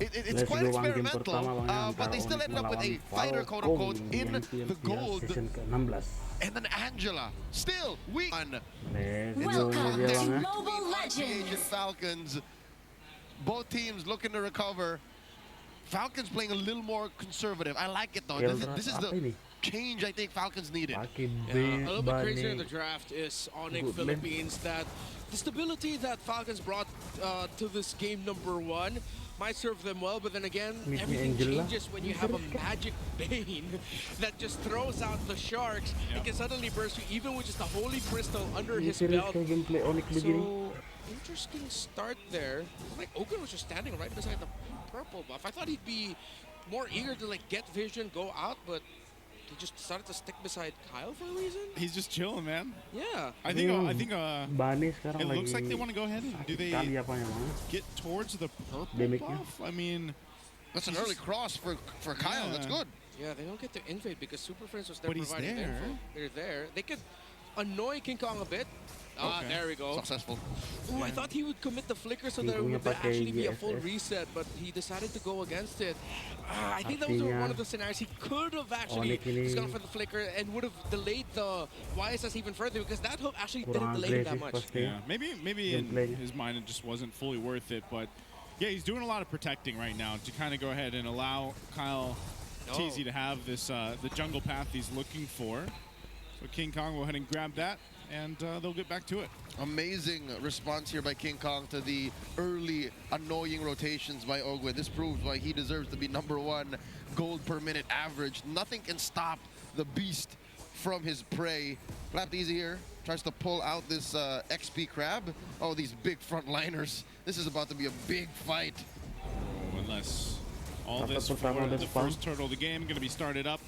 It's quite experimental, but they still ended up with a fighter, quote unquote, in the gold. And then Angela, still weak. Welcome to Mobile Legends. Falcons, both teams looking to recover. Falcons playing a little more conservative. I like it though. This is the change I think Falcons needed. A little bit crazier in the draft is Onyx Philippines, that the stability that Falcons brought to this game #1 might serve them well, but then again, everything changes when you have a magic Bane that just throws out the sharks. It can suddenly burst you, even with just a holy crystal under his belt. So, interesting start there. Like, Ogun was just standing right beside the purple buff. I thought he'd be more eager to like get vision, go out, but he just decided to stick beside Kyle for a reason. He's just chilling, man. Yeah. I think it looks like they want to go ahead and do they get towards the purple buff? I mean, that's an early cross for Kyle. Yeah. That's good. Yeah, they don't get to invade because Super Friends was there But he's providing the there. info. They're there. They could annoy King Kong a bit. Okay. There we go. Successful. Ooh, I thought he would commit the flicker so there would actually be a full reset, but he decided to go against it. I think that was one of the scenarios he could have actually just gone for the flicker and would have delayed the YSS even further, because that hook actually didn't delay him that much. Yeah, maybe in his mind it just wasn't fully worth it, but yeah, he's doing a lot of protecting right now to kind of go ahead and allow Kyle TZ to have this the jungle path he's looking for. So King Kong will go ahead and grab that, and they'll get back to it. Amazing response here by King Kong to the early annoying rotations by Ogwin. This proves why he deserves to be #1 gold per minute average. Nothing can stop the beast from his prey. Flap Easy here tries to pull out this XP crab. Oh, these big frontliners. This is about to be a big fight. Unless all this for the first turtle of the game going to be started up.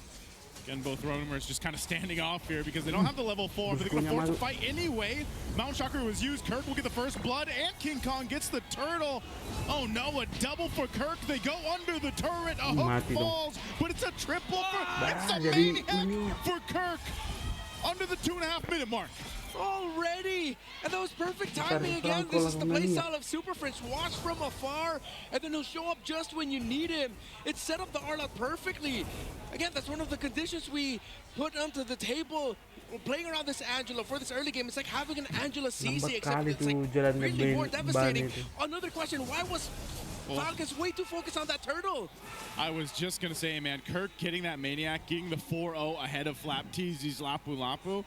Again, both roamers just kind of standing off here because they don't have the level 4, but they're going to force a fight anyway. Mount Shocker was used. Kirk will get the first blood, and King Kong gets the turtle. Oh no, a double for Kirk. They go under the turret. A hook falls, but it's a triple it's a maniac for Kirk under the 2.5-minute mark. Already! And that was perfect timing again. This is the playstyle of Super Friends. Watch from afar, and then he'll show up just when you need him. It set up the Arlot perfectly. Again, that's one of the conditions we put onto the table. We're playing around this Angela for this early game. It's like having an Angela CC, except it's like really more devastating. Another question, why was Falcons way too focused on that turtle? I was just going to say, man, Kirk getting that Maniac, getting the 4-0 ahead of Flap TZ's Lapu Lapu,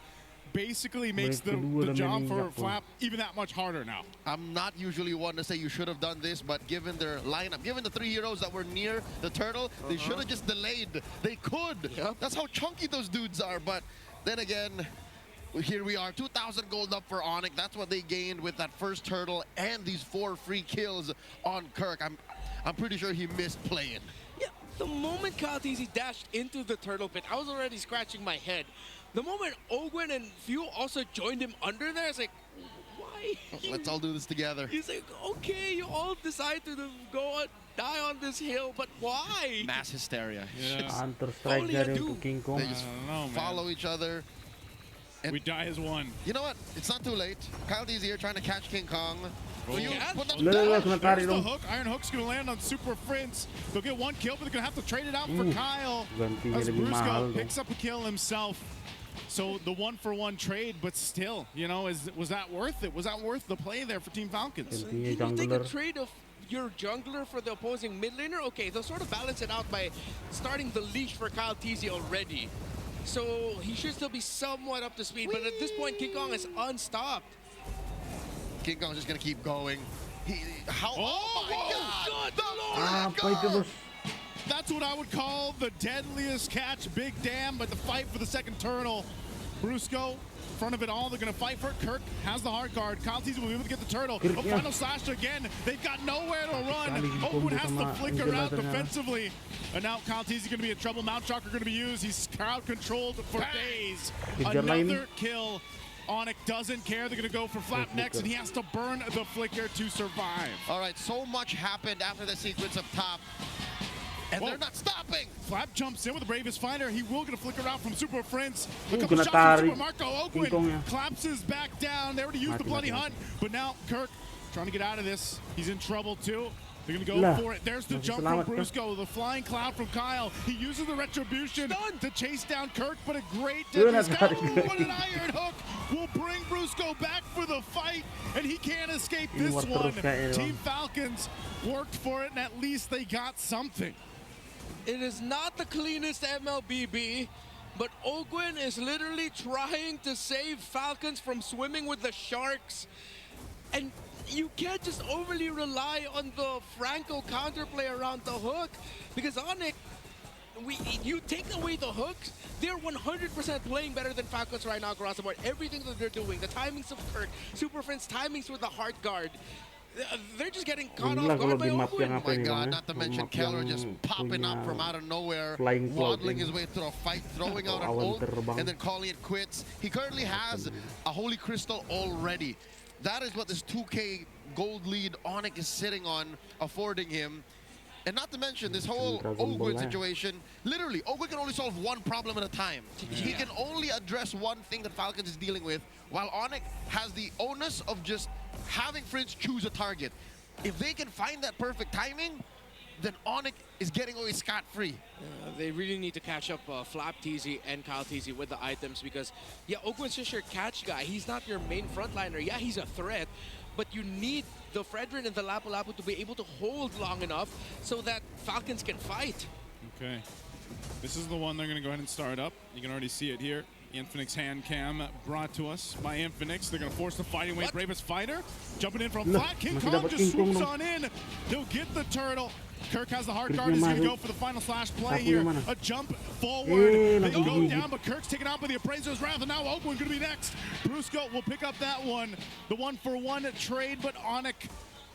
basically makes the job for Flap even that much harder now. I'm not usually one to say you should have done this, but given their lineup, given the 3 heroes that were near the turtle, they should have just delayed. They could. Yep. That's how chunky those dudes are. But then again, here we are, 2,000 gold up for Onyx. That's what they gained with that first turtle and these 4 free kills on Kirk. I'm pretty sure he missed playing. Yeah, the moment Kyle TZ dashed into the turtle pit, I was already scratching my head. The moment Ogwen and Few also joined him under there, it's like, why? Let's all do this together. He's like, okay, you all decide to go die on this hill, but why? Mass hysteria. Yeah. Only a dude. They just follow each other. And we die as one. You know what? It's not too late. Kyle DZ here trying to catch King Kong. There's the hook. Iron Hook's going to land on Super Friends. They'll get 1 kill, but they're going to have to trade it out for Kyle. As Brusco picks up a kill himself. So the 1-for-1 trade, but still, you know, was that worth it? Was that worth the play there for Team Falcons? Can you take a trade of your jungler for the opposing mid laner? Okay, they'll sort of balance it out by starting the leash for Kyle TZ already. So he should still be somewhat up to speed, but at this point, King Kong is unstopped. King Kong's just gonna keep going. Oh my God! God. That's what I would call the deadliest catch. Big damn, but the fight for the second turtle. Brusco, in front of it all, they're gonna fight for it. Kirk has the hard card. Kyle TZ will be able to get the turtle. A final slash again. They've got nowhere to run. Oakwood has to flicker out defensively. And now Kyle TZ is gonna be in trouble. Mount Shocker gonna be used. He's crowd controlled for days. Another kill. Onyx doesn't care. They're going to go for Flap next, and he has to burn the flicker to survive. All right, so much happened after the sequence up top, and they're not stopping. Flap jumps in with the Bravest Fighter. He will get a flicker out from Super Friends. A couple shots from Super Marco. Ogwin collapses back down. They already used the Bloody Hunt, but now Kirk trying to get out of this. He's in trouble too. They're going to go for it. There's the jump from Brusco, the flying cloud from Kyle. He uses the retribution to chase down Kirk, but a great distance. What an iron hook will bring Brusco back for the fight, and he can't escape this one. Team Falcons worked for it, and at least they got something. It is not the cleanest MLBB, but Ogwen is literally trying to save Falcons from swimming with the sharks. And you can't just overly rely on the Franco counterplay around the hook, because Onyx, you take away the hooks, they're 100% playing better than Falcons right now across the board. Everything that they're doing, the timings of Kirk, Super Friends timings with the heart guard, they're just getting caught off guard by Ogwen. Oh my god, not to mention Keller just popping up from out of nowhere, waddling his way through a fight, throwing out an ult, and then calling it quits. He currently has a Holy Crystal already. That is what this 2K gold lead Onyx is sitting on, affording him. And not to mention this whole Ogwen situation, literally, Ogwen can only solve one problem at a time. He can only address one thing that Falcons is dealing with, while Onyx has the onus of just having Fringe choose a target. If they can find that perfect timing, then Onyx is getting away scot-free. They really need to catch up Flap TZ and Kyle TZ with the items, because, yeah, Ogwen's just your catch guy. He's not your main frontliner. Yeah, he's a threat, but you need the Fredrin and the Lapu Lapu to be able to hold long enough so that Falcons can fight. Okay. This is the one they're going to go ahead and start up. You can already see it here. Infinix hand cam brought to us by Infinix. They're going to force the fighting weight. Bravest fighter jumping in from flat. King Kong just swoops on in. He'll get the turtle. Kirk has the hard guard. He's going to go for the final slash play here. A jump forward. They go down, but Kirk's taken out by the Appraiser's Wrath, and now Ogwen going to be next. Brusco will pick up that one. The 1-for-1 trade, but Onyx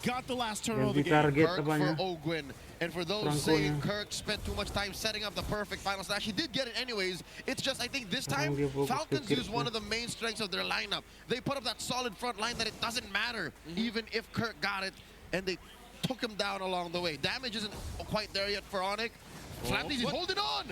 got the last turtle of the game. Kirk for Ogwen. And for those saying Kirk spent too much time setting up the perfect final slash, he did get it anyways. It's just, I think this time, Falcons used one of the main strengths of their lineup. They put up that solid front line that it doesn't matter, even if Kirk got it, and they took him down along the way. Damage isn't quite there yet for Onyx. Flap, he's holding on!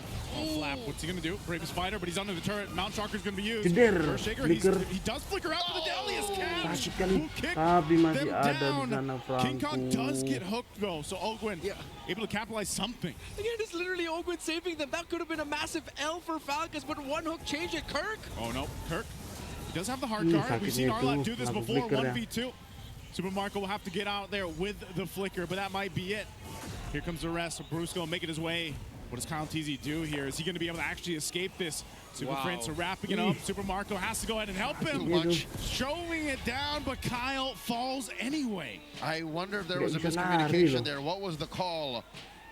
Flap, what's he going to do? Bravest fighter, but he's under the turret. Mount Sharker's going to be used. Shaker, he does flicker out with the Deadliest Catch. Who kicked them down. King Kong does get hooked, though, so Ogwen able to capitalize something. Again, it's literally Ogwen saving them. That could have been a massive L for Falcons, but one hook changed it. Kirk? Oh, no. Kirk, he does have the hard guard. We've seen Arlott do this before, 1v2. Super Marco will have to get out there with the flicker, but that might be it. Here comes the rest. Brusco making his way. What does Kyle TZ do here? Is he going to be able to actually escape this? Super Prince wrapping it up. Super Marco has to go ahead and help him. Showing it down, but Kyle falls anyway. I wonder if there was a miscommunication there. What was the call?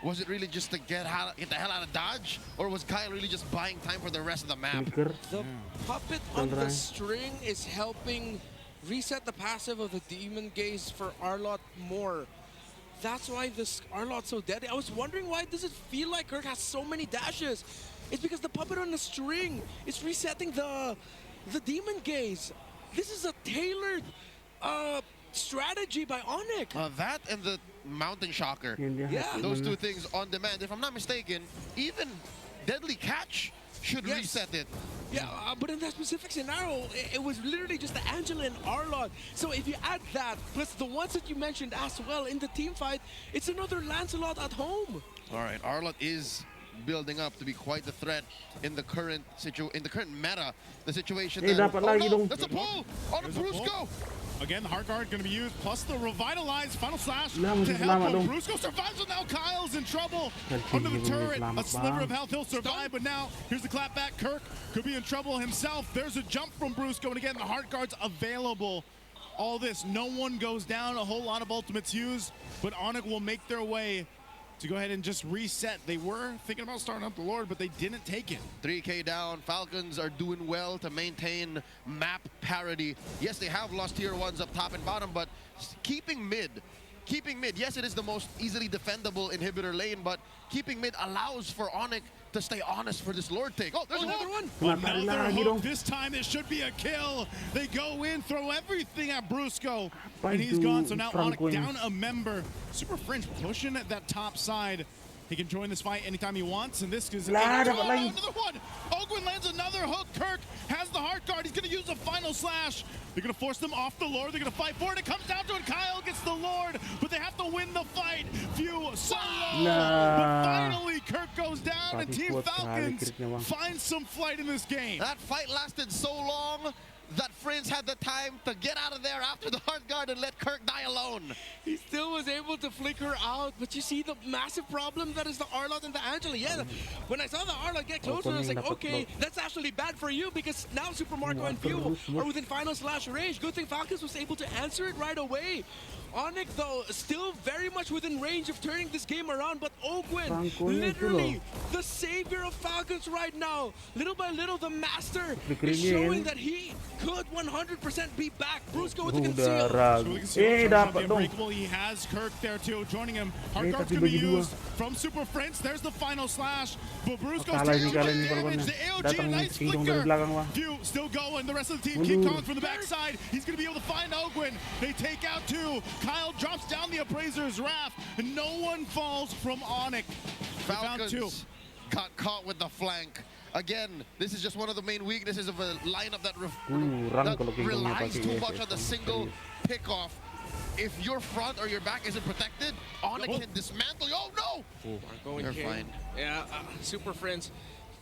Was it really just to get the hell out of Dodge? Or was Kyle really just buying time for the rest of the map? The puppet on the string is helping reset the passive of the Demon Gaze for Arlott more. That's why this Arlott's so deadly. I was wondering, why does it feel like Kirk has so many dashes? It's because the puppet on the string is resetting the Demon Gaze. This is a tailored strategy by Onyx. That and the Mountain Shocker. Yeah. Those two things on demand. If I'm not mistaken, even Deadly Catch should reset it. Yeah, but in that specific scenario, it was literally just the Angela and Arlott. So if you add that, plus the ones that you mentioned as well in the team fight, it's another Lancelot at home. All right, Arlott is building up to be quite the threat in the current meta. The situation there. That's a pull on a Brusco. Again, the hard guard going to be used, plus the revitalized final slash to help him. Brusco survives, and now Kyle's in trouble under the turret. A sliver of health, he'll survive, but now here's the clap back. Kirk could be in trouble himself. There's a jump from Brusco, and again, the hard guard's available. All this, no one goes down, a whole lot of ultimates used, but Onyx will make their way to go ahead and just reset. They were thinking about starting up the Lord, but they didn't take it. 3K down. Falcons are doing well to maintain map parity. Yes, they have lost tier 1s up top and bottom, but keeping mid. Yes, it is the most easily defendable inhibitor lane, but keeping mid allows for Onyx to stay honest for this Lord take. Oh, there's another one. Another hook. This time it should be a kill. They go in, throw everything at Brusco, and he's gone. So now Onyx down a member. Super Fringe pushing at that top side. He can join this fight anytime he wants, and this is Lah, dapat lagi. another one. Ogwin lands another hook. Kirk has the heart guard. He's going to use a final slash. They're going to force them off the Lord. They're going to fight for it. It comes down to it. Kyle gets the Lord, but they have to win the fight. Few solo. But finally, Kirk goes down, and Team Falcons finds some flight in this game. That fight lasted so long that Friends had the time to get out of there after the heart guard and let Kirk die alone. He still was able to flicker out, but you see the massive problem that is the Arlott and the Angela. Yeah, when I saw the Arlott get closer, I was like, okay, that's actually bad for you because now Super Marco and Few are within final slash range. Good thing Falcons was able to answer it right away. Onyx, though, still very much within range of turning this game around, but Ogwin, literally the savior of Falcons right now. Little by little, the master is showing that he could 100% be back. Brusco with the conceal. Dapat dong. He has Kirk there too, joining him. Hard guard's going to be used from Super Friends. There's the final slash. But Brusco's taking damage. The AOG, a nice flicker. Few still going. The rest of the team, King Kong from the backside. He's going to be able to find Ogwin. They take out two. Kyle drops down the Appraiser's Wrath, and no one falls from Onyx. Falcons got caught with the flank. Again, this is just one of the main weaknesses of a lineup that relies too much on the single pickoff. If your front or your back isn't protected, Onyx can dismantle you. Oh no! You're fine. Yeah, Super Friends.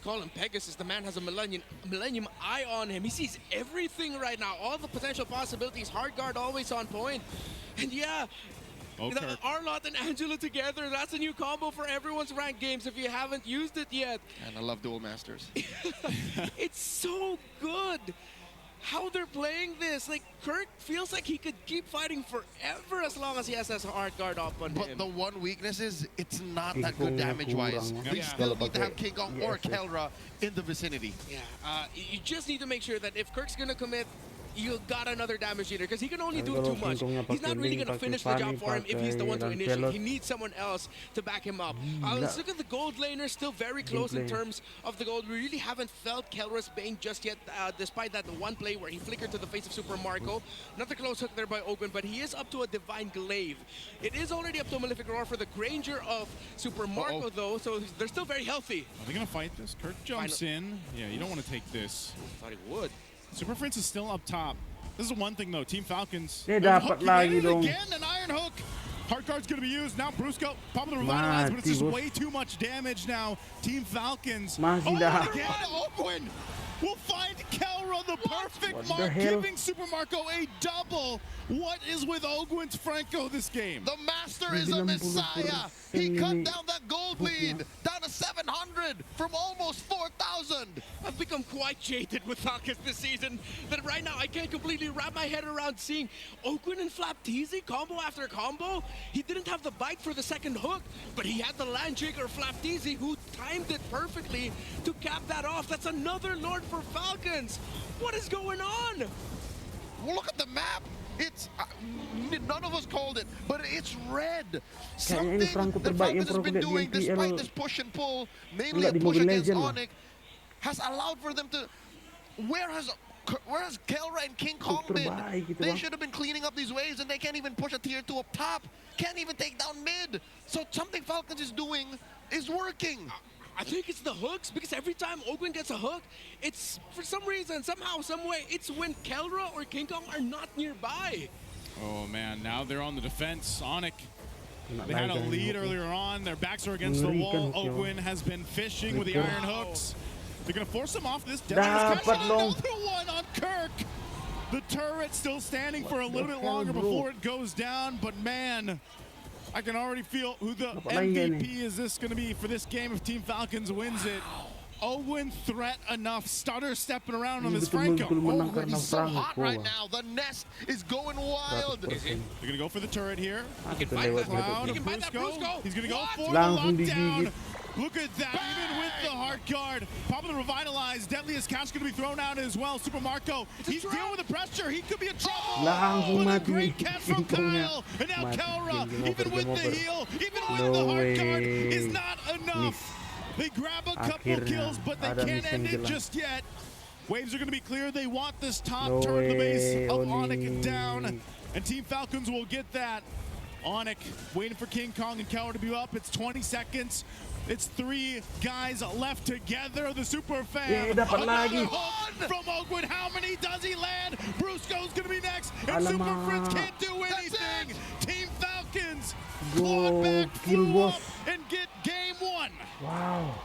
Call him Pegasus. The man has a Millennium Eye on him. He sees everything right now. All the potential possibilities. Hard guard always on point. And yeah, Arlott and Angela together, that's a new combo for everyone's ranked games if you haven't used it yet. And I love Duel Masters. It's so good how they're playing this. Like, Kirk feels like he could keep fighting forever as long as he has his hard guard up on him. But the one weakness is it's not that good damage-wise. They still need to have King Kong or Kelra in the vicinity. Yeah, you just need to make sure that if Kirk's gonna commit, you got another damage eater because he can only do too much. He's not really going to finish the job for him if he's the one to initiate. He needs someone else to back him up. Let's look at the gold laner, still very close in terms of the gold. We really haven't felt Kelra's Bane just yet, despite that one play where he flickered to the face of Super Marco. Another close hook there by Ogwin, but he is up to a Divine Glaive. It is already up to a Malefic Roar for the Granger of Super Marco, though, so they're still very healthy. Are they going to fight this? Kirk jumps in. Yeah, you don't want to take this. Thought he would. Super Prince is still up top. This is one thing though, Team Falcons. Dapat lagi dong. Again, an Iron Hook. Heart guard's gonna be used. Now Brusco, probably revitalized, but it's just way too much damage now. Team Falcons. Again, Ogwin will find Kelra the perfect mark, giving Super Marco a double. What is with Ogwin's Franco this game? The master is a messiah. He cut down that gold lead down to 700 from almost 4,000. I've become quite jaded with Falcons this season that right now I can't completely wrap my head around seeing Ogwin and Flapteezy combo after combo. He didn't have the bite for the second hook, but he had the land trigger Flapteezy who timed it perfectly to cap that off. That's another Lord for Falcons. What is going on? Well, look at the map. It's none of us called it, but it's red. Something that Falcons has been doing despite this push and pull, mainly a push against Onyx, has allowed for them to. Where has Kelra and King Kong been? They should have been cleaning up these waves, and they can't even push a tier 2 up top. Can't even take down mid. So something Falcons is doing is working. I think it's the hooks, because every time Ogwin gets a hook, it's, for some reason, somehow, some way, it's when Kelra or King Kong are not nearby. Oh man, now they're on the defense. Onyx, they had a lead earlier on. Their backs are against the wall. Ogwin has been fishing with the iron hooks. They're going to force him off this. Another one on Kirk. The turret still standing for a little bit longer before it goes down, but man, I can already feel who the MVP is this going to be for this game if Team Falcons wins it. Ogwin threat enough, stutter stepping around on this Franco. Ogwin is so hot right now. The nest is going wild. They're going to go for the turret here. He can fight that Brusco. He's going to go for the lockdown. Look at that, even with the heart guard. Probably revitalized. Deadliest Catch going to be thrown out as well. Super Marco, he's dealing with the pressure. He could be a trouble. But a great catch from Kyle. And now Kelra, even with the heal, even with the heart guard, is not enough. They grab a couple kills, but they can't end it just yet. Waves are going to be clear. They want this top turn the base of Onyx down. And Team Falcons will get that. Onic waiting for King Kong and Keller to be up. It's 20 seconds. It's 3 guys left together. The super fan. Dapat lagi. From Oakwood. How many does he land? Brusco's gonna be next. And Super Friends can't do anything. Team Falcons clawed back, flew up, and get game 1. Wow.